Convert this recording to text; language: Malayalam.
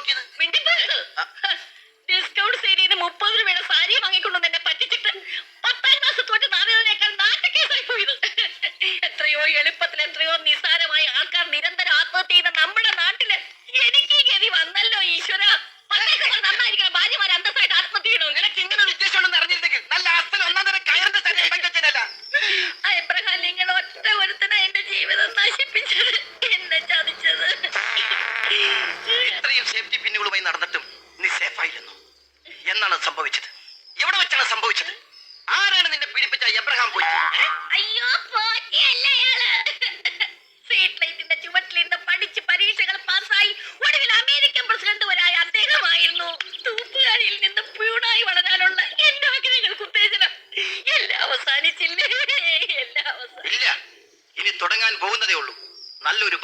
നോക്കിയത്? ഡിസ്കൗണ്ട് സെയിൽ 30 രൂപയുടെ സാരി വാങ്ങിക്കൊണ്ടു എന്നെ പറ്റിച്ചിട്ട് 10ാം ക്ലാസ് തോറ്റ് നാലുകളേക്കാൾ നാട്ടക്കേസായി പോയത്. എത്രയോ എളുപ്പത്തിൽ എത്രയോ നിസ്സാരമായ ആൾക്കാർ നിരന്തരം ആത്മഹത്യ ചെയ്യുന്ന നമ്മുടെ നാട്ടില് എനിക്ക് ഗതി വന്നല്ലോ ഈശ്വര. നന്നായിരിക്കണം ഭാര്യമാർ അന്തസ്സായിട്ട് ആത്മഹത്യ ചെയ്യണോ? നിനക്ക് ഇങ്ങനെ ഒരു ഉദ്ദേശം ഉണ്ടെന്ന് അറിഞ്ഞിരുന്നെങ്കിൽ നല്ല ആസ്തൽ ഒന്നാം തരം കയറിന്റെ സാരി പങ്കച്ചല്ല. എബ്രഹാം നിങ്ങൾ ഒറ്റ ഒരുത്തന എന്റെ ജീവിതം നശിപ്പിച്ചത്, എന്നെ ചതിച്ചത്. ഇത്രയും സേഫ്റ്റി പിന്നുകളുമായി നടന്നിട്ടും നീ സേഫ് ആയിരുന്നു. എന്നാണ് സംഭവിച്ചത്? എവിടെ വെച്ചാണ് സംഭവിച്ചത്? ആരാണ് നിന്നെ പീഡിപ്പിച്ച എബ്രഹാം പോറ്റി? അയ്യോ പോറ്റിയല്ല അയാള്. സ്ട്രീറ്റ് ലൈറ്റിന്റെ ചുവട്ടിലിരുന്ന് പഠിച്ച് പരീക്ഷകൾ പാസ്സായി ഒടുവിൽ അമേരിക്കൻ പ്രസിഡന്റ് വരായ അദ്ദേഹമായിരുന്നു തൂപ്പുകാരിയിൽ നിന്ന് പ്യൂണായി വളരാനുള്ള എന്റെ ആഗ്രഹങ്ങൾക്ക് ഉത്തേജനം. എല്ലാം അവസാനിച്ചില്ലേ? എല്ലാം അവസാനിച്ചില്ല. ഇല്ല, ഇനി തുടങ്ങാൻ പോകുന്നതേ ഉള്ളൂ. നല്ലൊരു